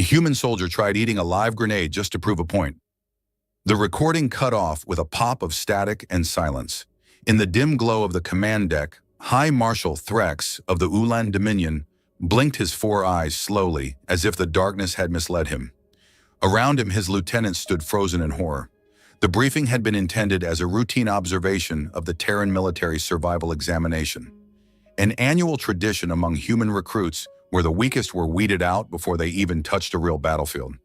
human soldier tried eating a live grenade just to prove a point. The recording cut off with a pop of static and silence. In the dim glow of the command deck, High Marshal Threx of the Ulan Dominion blinked his 4 eyes slowly, as if the darkness had misled him. Around him, his lieutenants stood frozen in horror. The briefing had been intended as a routine observation of the Terran military survival examination, an annual tradition among human recruits where the weakest were weeded out before they even touched a real battlefield.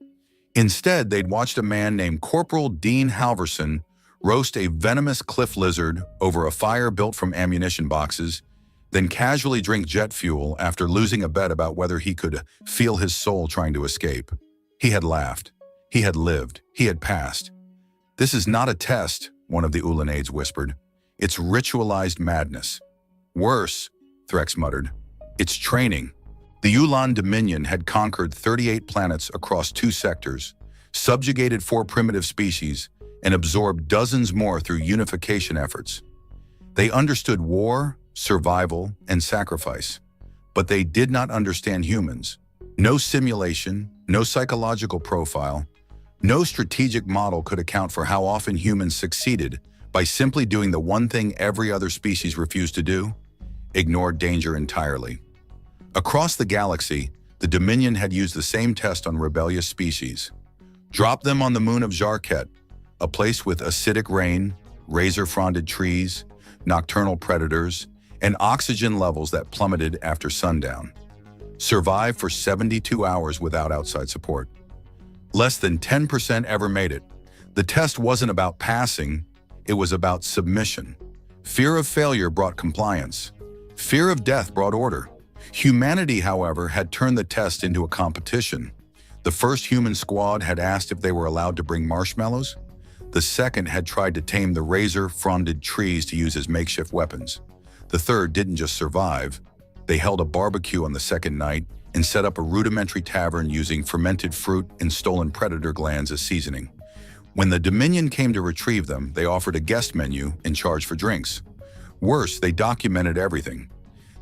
Instead, they'd watched a man named Corporal Dean Halverson roast a venomous cliff lizard over a fire built from ammunition boxes, then casually drink jet fuel after losing a bet about whether he could feel his soul trying to escape. He had laughed. He had lived. He had passed. "This is not a test," one of the Ulanades whispered. "It's ritualized madness." "Worse," Threx muttered. "It's training." The Ulan Dominion had conquered 38 planets across 2 sectors, subjugated 4 primitive species, and absorbed dozens more through unification efforts. They understood war, survival, and sacrifice, but they did not understand humans. No simulation, no psychological profile, no strategic model could account for how often humans succeeded by simply doing the one thing every other species refused to do: ignore danger entirely. Across the galaxy, the Dominion had used the same test on rebellious species. Drop them on the moon of Jarket, a place with acidic rain, razor-fronded trees, nocturnal predators, and oxygen levels that plummeted after sundown. Survive for 72 hours without outside support. Less than 10% ever made it. The test wasn't about passing, it was about submission. Fear of failure brought compliance. Fear of death brought order. Humanity, however, had turned the test into a competition. The first human squad had asked if they were allowed to bring marshmallows. The second had tried to tame the razor-fronded trees to use as makeshift weapons. The third didn't just survive. They held a barbecue on the second night and set up a rudimentary tavern using fermented fruit and stolen predator glands as seasoning. When the Dominion came to retrieve them, they offered a guest menu and charged for drinks. Worse, they documented everything.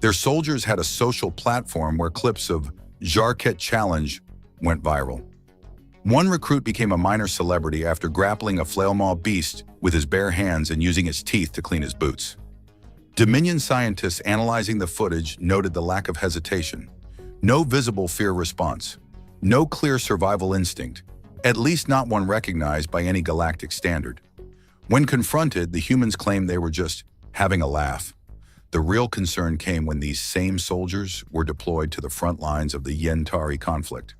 Their soldiers had a social platform where clips of Jarket Challenge went viral. One recruit became a minor celebrity after grappling a flail-maw beast with his bare hands and using its teeth to clean his boots. Dominion scientists analyzing the footage noted the lack of hesitation. No visible fear response. No clear survival instinct, at least not one recognized by any galactic standard. When confronted, the humans claimed they were just having a laugh. The real concern came when these same soldiers were deployed to the front lines of the Yentari conflict.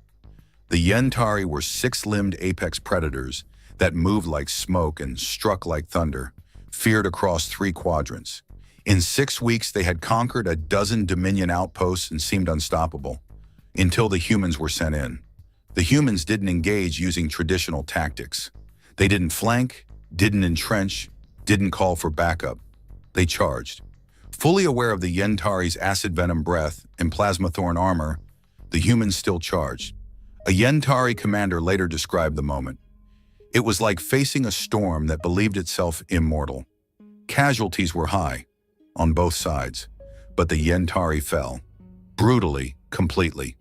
The Yentari were 6-limbed apex predators that moved like smoke and struck like thunder, feared across 3 quadrants. In 6 weeks, they had conquered a dozen Dominion outposts and seemed unstoppable, until the humans were sent in. The humans didn't engage using traditional tactics. They didn't flank, didn't entrench, didn't call for backup. They charged. Fully aware of the Yentari's acid venom breath and plasma thorn armor, the humans still charged. A Yentari commander later described the moment. It was like facing a storm that believed itself immortal. Casualties were high, on both sides, but the Yentari fell. Brutally, completely.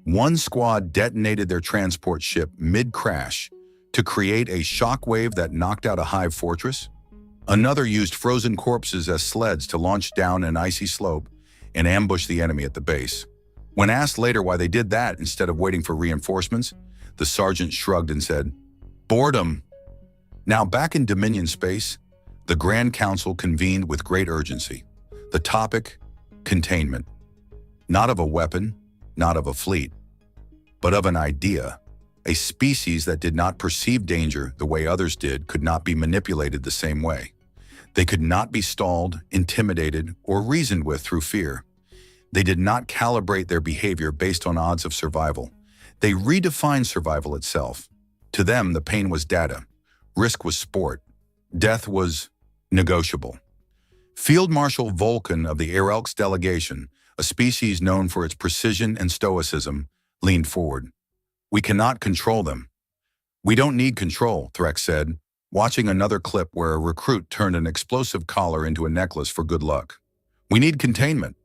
One squad detonated their transport ship mid-crash to create a shockwave that knocked out a hive fortress. Another used frozen corpses as sleds to launch down an icy slope and ambush the enemy at the base. When asked later why they did that instead of waiting for reinforcements, the sergeant shrugged and said, "Boredom." Now back in Dominion space, the Grand Council convened with great urgency. The topic: containment. Not of a weapon, not of a fleet, but of an idea. A species that did not perceive danger the way others did could not be manipulated the same way. They could not be stalled, intimidated, or reasoned with through fear. They did not calibrate their behavior based on odds of survival. They redefined survival itself. To them, the pain was data. Risk was sport. Death was negotiable. Field Marshal Vulcan of the Airelks delegation, a species known for its precision and stoicism, leaned forward. "We cannot control them." "We don't need control," Threx said, watching another clip where a recruit turned an explosive collar into a necklace for good luck. "We need containment."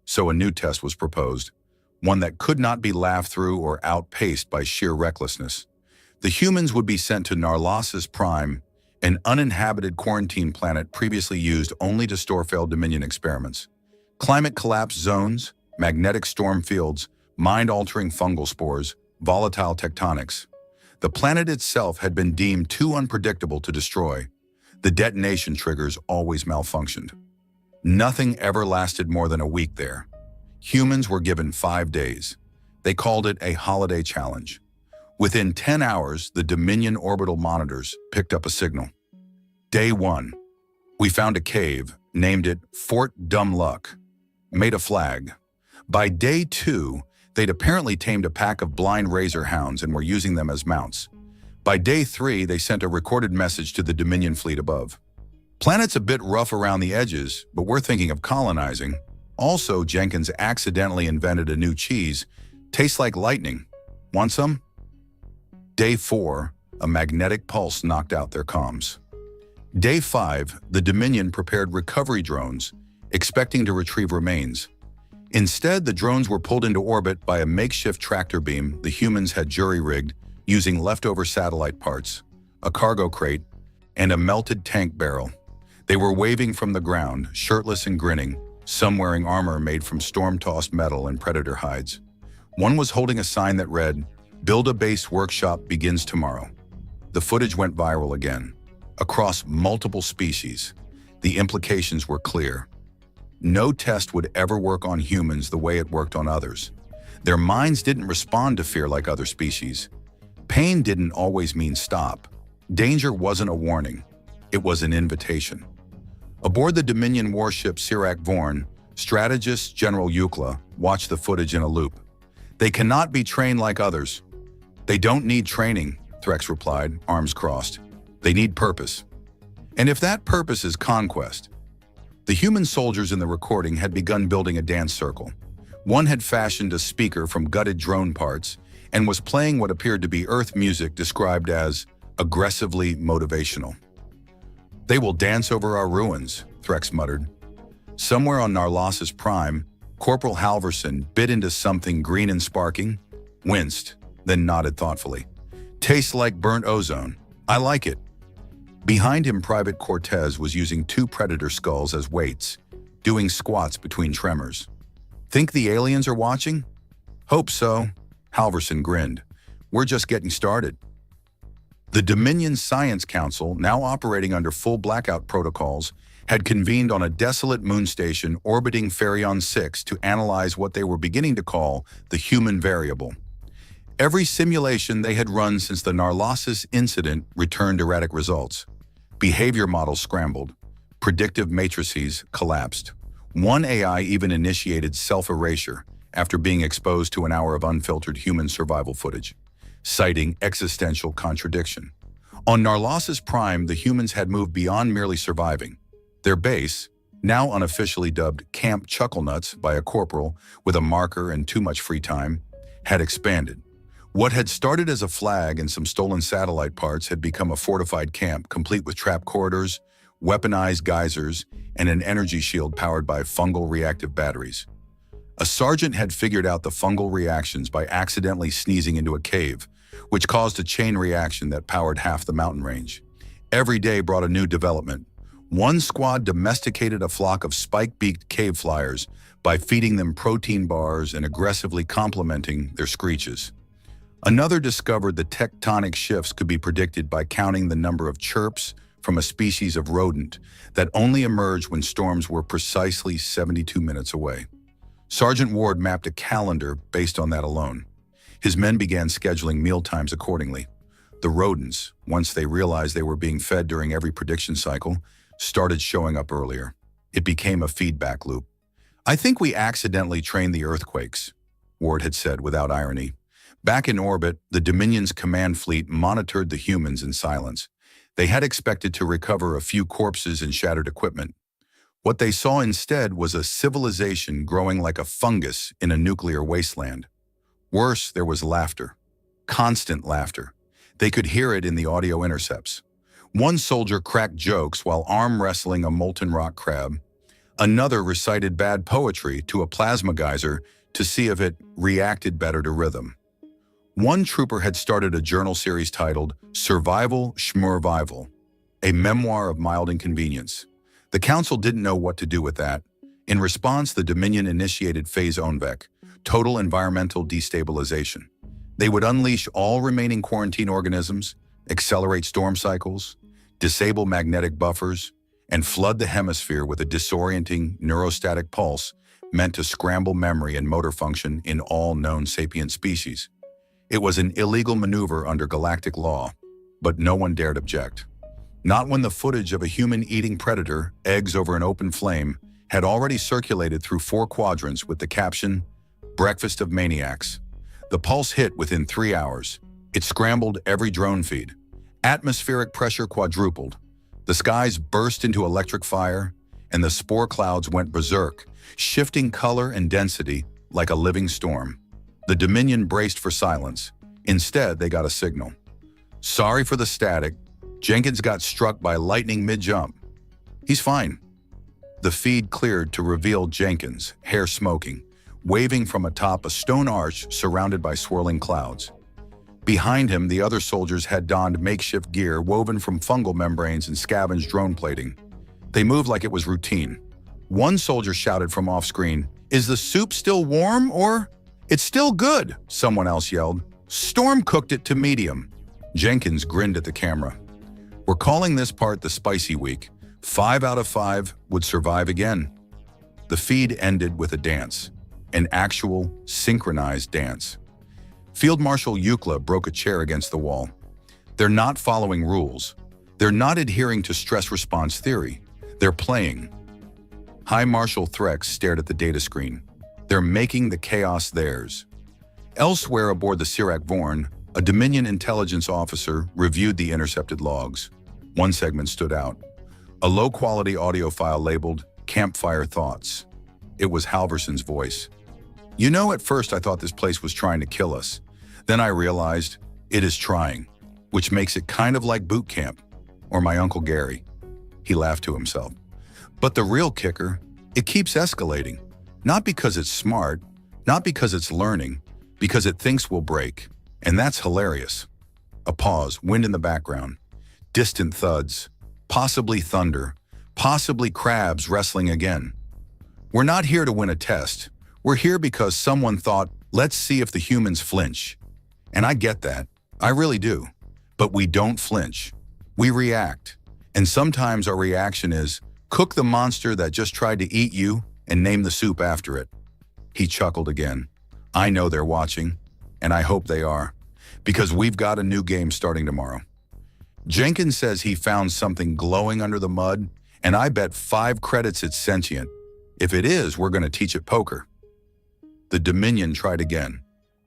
So a new test was proposed, one that could not be laughed through or outpaced by sheer recklessness. The humans would be sent to Narlassus Prime, an uninhabited quarantine planet previously used only to store failed Dominion experiments. Climate collapse zones, magnetic storm fields, mind-altering fungal spores, volatile tectonics. The planet itself had been deemed too unpredictable to destroy. The detonation triggers always malfunctioned. Nothing ever lasted more than a week there. Humans were given 5 days. They called it a holiday challenge. Within 10 hours, the Dominion orbital monitors picked up a signal. Day 1. We found a cave, named it Fort Dumb Luck. Made a flag. By day 2, they'd apparently tamed a pack of blind razor hounds and were using them as mounts. By day 3, they sent a recorded message to the Dominion fleet above. Planet's a bit rough around the edges, but we're thinking of colonizing. Also, Jenkins accidentally invented a new cheese. Tastes like lightning. Want some? Day 4, a magnetic pulse knocked out their comms. Day 5, the Dominion prepared recovery drones, expecting to retrieve remains. Instead, the drones were pulled into orbit by a makeshift tractor beam the humans had jury-rigged using leftover satellite parts, a cargo crate, and a melted tank barrel. They were waving from the ground, shirtless and grinning, some wearing armor made from storm-tossed metal and predator hides. One was holding a sign that read, "Build a base workshop begins tomorrow." The footage went viral again. Across multiple species, the implications were clear. No test would ever work on humans the way it worked on others. Their minds didn't respond to fear like other species. Pain didn't always mean stop. Danger wasn't a warning. It was an invitation. Aboard the Dominion warship Sirac Vorn, strategist General Eucla watched the footage in a loop. "They cannot be trained like others." "They don't need training," Threx replied, arms crossed. "They need purpose." And if that purpose is conquest. The human soldiers in the recording had begun building a dance circle. One had fashioned a speaker from gutted drone parts and was playing what appeared to be Earth music described as aggressively motivational. "They will dance over our ruins," Threx muttered. Somewhere on Narlassus Prime, Corporal Halverson bit into something green and sparking, winced, then nodded thoughtfully. "Tastes like burnt ozone. I like it." Behind him, Private Cortez was using 2 predator skulls as weights, doing squats between tremors. "Think the aliens are watching?" "Hope so," Halverson grinned. "We're just getting started." The Dominion Science Council, now operating under full blackout protocols, had convened on a desolate moon station orbiting Pharion 6 to analyze what they were beginning to call the human variable. Every simulation they had run since the Narlassus incident returned erratic results. Behavior models scrambled. Predictive matrices collapsed. One AI even initiated self-erasure after being exposed to an hour of unfiltered human survival footage, citing existential contradiction. On Narlassus Prime, the humans had moved beyond merely surviving. Their base, now unofficially dubbed Camp Chucklenuts by a corporal with a marker and too much free time, had expanded. What had started as a flag and some stolen satellite parts had become a fortified camp complete with trap corridors, weaponized geysers, and an energy shield powered by fungal reactive batteries. A sergeant had figured out the fungal reactions by accidentally sneezing into a cave, which caused a chain reaction that powered half the mountain range. Every day brought a new development. One squad domesticated a flock of spike-beaked cave flyers by feeding them protein bars and aggressively complementing their screeches. Another discovered the tectonic shifts could be predicted by counting the number of chirps from a species of rodent that only emerged when storms were precisely 72 minutes away. Sergeant Ward mapped a calendar based on that alone. His men began scheduling mealtimes accordingly. The rodents, once they realized they were being fed during every prediction cycle, started showing up earlier. It became a feedback loop. "I think we accidentally trained the earthquakes," Ward had said without irony. Back in orbit, the Dominion's command fleet monitored the humans in silence. They had expected to recover a few corpses and shattered equipment. What they saw instead was a civilization growing like a fungus in a nuclear wasteland. Worse, there was laughter. Constant laughter. They could hear it in the audio intercepts. One soldier cracked jokes while arm wrestling a molten rock crab. Another recited bad poetry to a plasma geyser to see if it reacted better to rhythm. One trooper had started a journal series titled Survival Schmurvival, a memoir of mild inconvenience. The council didn't know what to do with that. In response, the Dominion initiated Phase Onvec, total environmental destabilization. They would unleash all remaining quarantine organisms, accelerate storm cycles, disable magnetic buffers, and flood the hemisphere with a disorienting neurostatic pulse meant to scramble memory and motor function in all known sapient species. It was an illegal maneuver under galactic law, but no one dared object. Not when the footage of a human-eating predator, eggs over an open flame, had already circulated through 4 quadrants with the caption, "Breakfast of Maniacs." The pulse hit within 3 hours. It scrambled every drone feed. Atmospheric pressure quadrupled. The skies burst into electric fire, and the spore clouds went berserk, shifting color and density like a living storm. The Dominion braced for silence. Instead, they got a signal. "Sorry for the static. Jenkins got struck by lightning mid-jump. He's fine." The feed cleared to reveal Jenkins, hair smoking, waving from atop a stone arch surrounded by swirling clouds. Behind him, the other soldiers had donned makeshift gear woven from fungal membranes and scavenged drone plating. They moved like it was routine. One soldier shouted from off-screen, "Is the soup still warm, or—" "It's still good," someone else yelled. "Storm cooked it to medium." Jenkins grinned at the camera. "We're calling this part the spicy week. 5 out of 5 would survive again." The feed ended with a dance, an actual, synchronized dance. Field Marshal Eucla broke a chair against the wall. "They're not following rules. They're not adhering to stress response theory. They're playing." High Marshal Threx stared at the data screen. "They're making the chaos theirs." Elsewhere aboard the Sirac Vorn, a Dominion intelligence officer reviewed the intercepted logs. One segment stood out. A low-quality audio file labeled Campfire Thoughts. It was Halverson's voice. "You know, at first I thought this place was trying to kill us. Then I realized it is trying, which makes it kind of like boot camp, or my Uncle Gary." He laughed to himself. "But the real kicker, it keeps escalating. Not because it's smart, not because it's learning, because it thinks we'll break. And that's hilarious." A pause, wind in the background. Distant thuds, possibly thunder, possibly crabs wrestling again. "We're not here to win a test. We're here because someone thought, let's see if the humans flinch." And I get that. I really do. But we don't flinch. We react. And sometimes our reaction is, cook the monster that just tried to eat you and name the soup after it. He chuckled again. "I know they're watching, and I hope they are, because we've got a new game starting tomorrow." Jenkins says he found something glowing under the mud, and I bet 5 credits it's sentient. If it is, we're going to teach it poker. The Dominion tried again.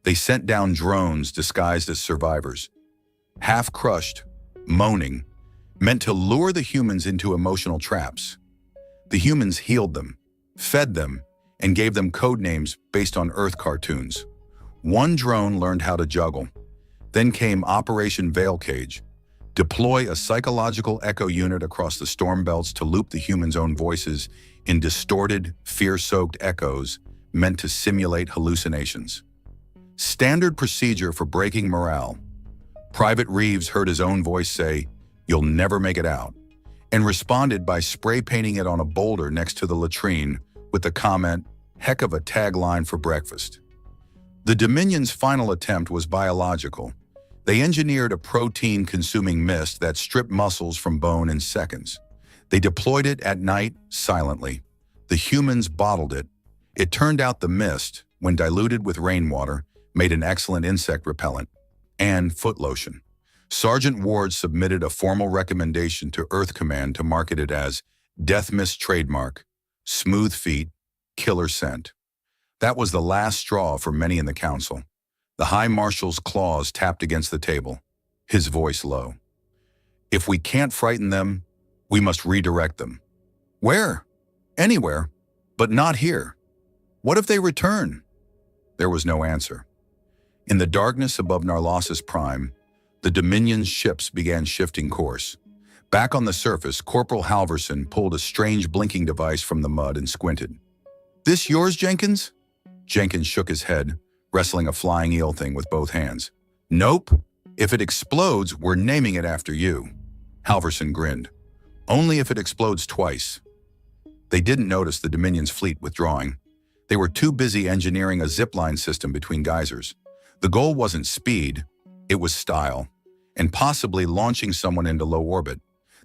They sent down drones disguised as survivors. Half-crushed, moaning, meant to lure the humans into emotional traps. The humans healed them, fed them, and gave them code names based on Earth cartoons. One drone learned how to juggle. Then came Operation Veil Cage. Deploy a psychological echo unit across the storm belts to loop the humans' own voices in distorted, fear-soaked echoes meant to simulate hallucinations. Standard procedure for breaking morale. Private Reeves heard his own voice say, "You'll never make it out," and responded by spray painting it on a boulder next to the latrine with the comment, "Heck of a tagline for breakfast." The Dominion's final attempt was biological. They engineered a protein-consuming mist that stripped muscles from bone in seconds. They deployed it at night silently. The humans bottled it. It turned out the mist, when diluted with rainwater, made an excellent insect repellent and foot lotion. Sergeant Ward submitted a formal recommendation to Earth Command to market it as Death Mist Trademark, Smooth Feet, Killer Scent. That was the last straw for many in the council. The High Marshal's claws tapped against the table, his voice low. "If we can't frighten them, we must redirect them." "Where?" "Anywhere, but not here." "What if they return?" There was no answer. In the darkness above Narlassus Prime, the Dominion's ships began shifting course. Back on the surface, Corporal Halverson pulled a strange blinking device from the mud and squinted. "This yours, Jenkins?" Jenkins shook his head, wrestling a flying eel thing with both hands. Nope. If it explodes, we're naming it after you. Halverson grinned. Only if it explodes twice. They didn't notice the Dominion's fleet withdrawing. They were too busy engineering a zipline system between geysers. The goal wasn't speed, it was style, and possibly launching someone into low orbit.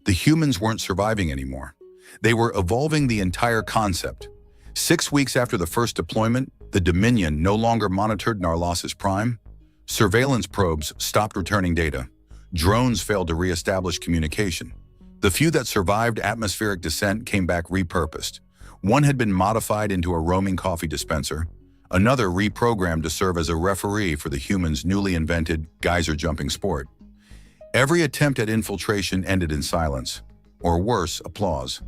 The humans weren't surviving anymore. They were evolving the entire concept. 6 weeks after the first deployment, the Dominion no longer monitored Narlassus Prime. Surveillance probes stopped returning data. Drones failed to re-establish communication. The few that survived atmospheric descent came back repurposed. One had been modified into a roaming coffee dispenser, another reprogrammed to serve as a referee for the humans' newly invented geyser-jumping sport. Every attempt at infiltration ended in silence, or worse, applause.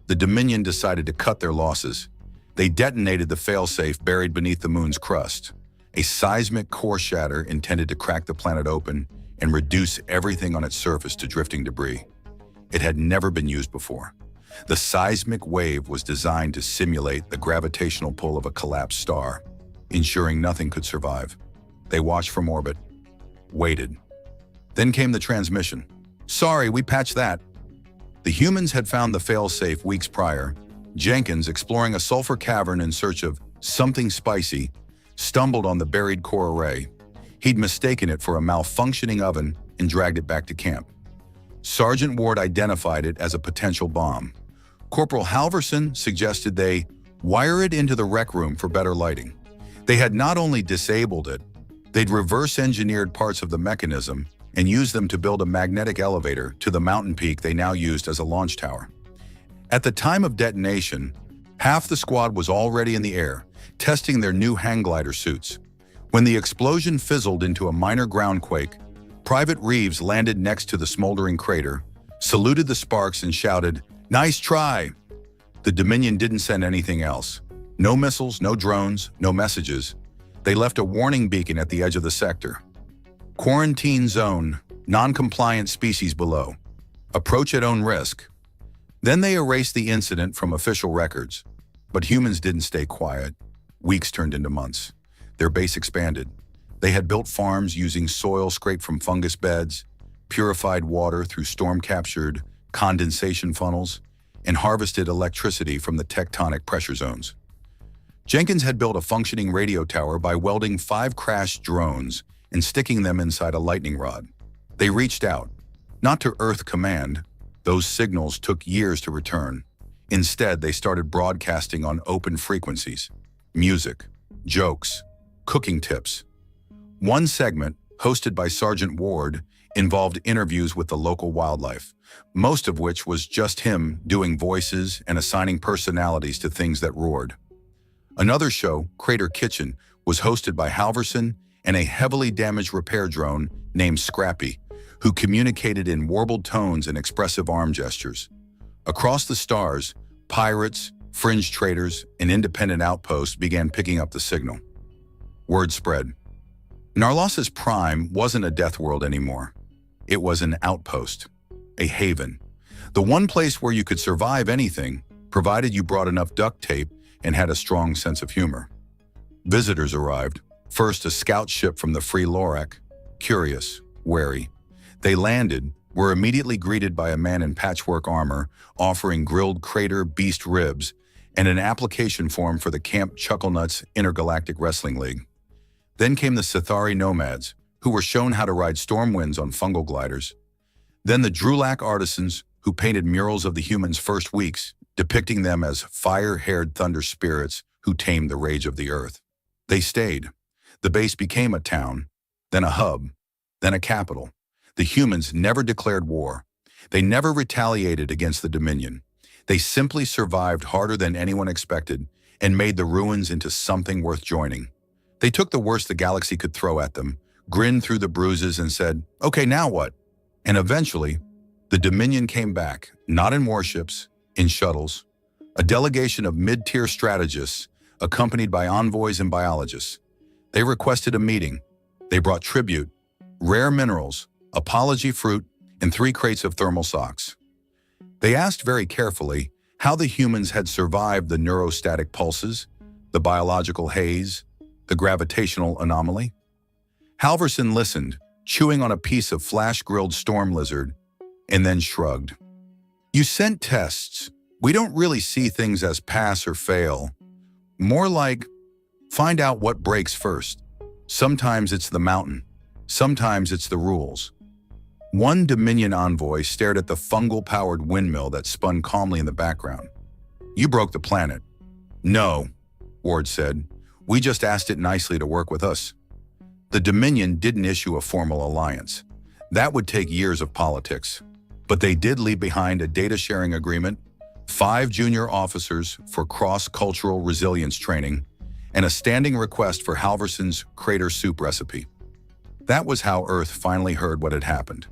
The Dominion decided to cut their losses. They detonated the failsafe buried beneath the moon's crust, a seismic core shatter intended to crack the planet open and reduce everything on its surface to drifting debris. It had never been used before. The seismic wave was designed to simulate the gravitational pull of a collapsed star, ensuring nothing could survive. They watched from orbit, waited. Then came the transmission. Sorry, we patched that. The humans had found the failsafe weeks prior. Jenkins, exploring a sulfur cavern in search of something spicy, stumbled on the buried core array. He'd mistaken it for a malfunctioning oven and dragged it back to camp. Sergeant Ward identified it as a potential bomb. Corporal Halverson suggested they wire it into the rec room for better lighting. They had not only disabled it, they'd reverse-engineered parts of the mechanism and used them to build a magnetic elevator to the mountain peak they now used as a launch tower. At the time of detonation, half the squad was already in the air, testing their new hang glider suits. When the explosion fizzled into a minor ground quake, Private Reeves landed next to the smoldering crater, saluted the sparks and shouted, "Nice try!" The Dominion didn't send anything else. No missiles, no drones, no messages. They left a warning beacon at the edge of the sector. Quarantine zone, non-compliant species below. Approach at own risk. Then they erased the incident from official records. But humans didn't stay quiet. Weeks turned into months. Their base expanded. They had built farms using soil scraped from fungus beds, purified water through storm-captured condensation funnels, and harvested electricity from the tectonic pressure zones. Jenkins had built a functioning radio tower by welding 5 crashed drones and sticking them inside a lightning rod. They reached out, not to Earth Command. Those signals took years to return. Instead, they started broadcasting on open frequencies, music, jokes, cooking tips. One segment, hosted by Sergeant Ward, involved interviews with the local wildlife, most of which was just him doing voices and assigning personalities to things that roared. Another show, Crater Kitchen, was hosted by Halverson and a heavily damaged repair drone named Scrappy, who communicated in warbled tones and expressive arm gestures. Across the stars, pirates, fringe traders, and independent outposts began picking up the signal. Word spread. Narlassus Prime wasn't a death world anymore. It was an outpost, a haven. The one place where you could survive anything, provided you brought enough duct tape and had a strong sense of humor. Visitors arrived. First, a scout ship from the Free Lorac, curious, wary. They landed, were immediately greeted by a man in patchwork armor, offering grilled crater beast ribs and an application form for the Camp Chucklenuts Intergalactic Wrestling League. Then came the Sithari nomads, who were shown how to ride storm winds on fungal gliders. Then the Drulac artisans, who painted murals of the humans' first weeks, depicting them as fire-haired thunder spirits who tamed the rage of the earth. They stayed. The base became a town, then a hub, then a capital. The humans never declared war. They never retaliated against the Dominion. They simply survived harder than anyone expected and made the ruins into something worth joining. They took the worst the galaxy could throw at them, grinned through the bruises and said, "Okay, now what?" And eventually, the Dominion came back, not in warships, in shuttles. A delegation of mid-tier strategists, accompanied by envoys and biologists. They requested a meeting. They brought tribute, rare minerals, apology fruit, and 3 crates of thermal socks. They asked very carefully how the humans had survived the neurostatic pulses, The biological haze? The gravitational anomaly? Halverson listened, chewing on a piece of flash-grilled storm lizard, and then shrugged. You sent tests. We don't really see things as pass or fail. More like, find out what breaks first. Sometimes it's the mountain. Sometimes it's the rules. One Dominion envoy stared at the fungal-powered windmill that spun calmly in the background. You broke the planet. No, Ward said. We just asked it nicely to work with us. The Dominion didn't issue a formal alliance. That would take years of politics. But they did leave behind a data-sharing agreement, 5 junior officers for cross-cultural resilience training, and a standing request for Halverson's crater soup recipe. That was how Earth finally heard what had happened.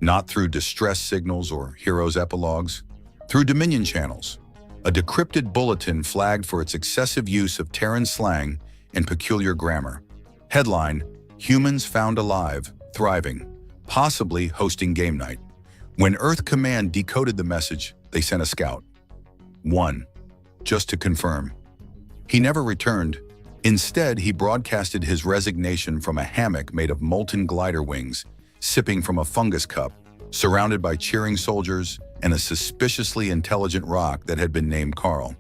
Not through distress signals or heroes' epilogues, through Dominion channels. A decrypted bulletin flagged for its excessive use of Terran slang and peculiar grammar. Headline, Humans found alive, thriving, possibly hosting game night. When Earth Command decoded the message, they sent a scout. 1. Just to confirm. He never returned. Instead, he broadcasted his resignation from a hammock made of molten glider wings, sipping from a fungus cup, surrounded by cheering soldiers and a suspiciously intelligent rock that had been named Carl.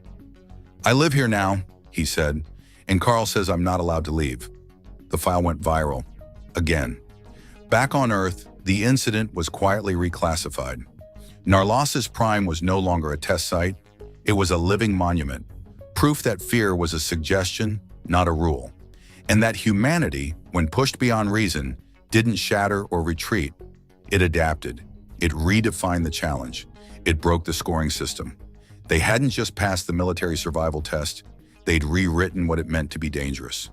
I live here now, he said, and Carl says I'm not allowed to leave. The file went viral. Again. Back on Earth, the incident was quietly reclassified. Narlassus Prime was no longer a test site. It was a living monument, proof that fear was a suggestion, not a rule, and that humanity, when pushed beyond reason, didn't shatter or retreat. It adapted. It redefined the challenge. It broke the scoring system. They hadn't just passed the military survival test, they'd rewritten what it meant to be dangerous.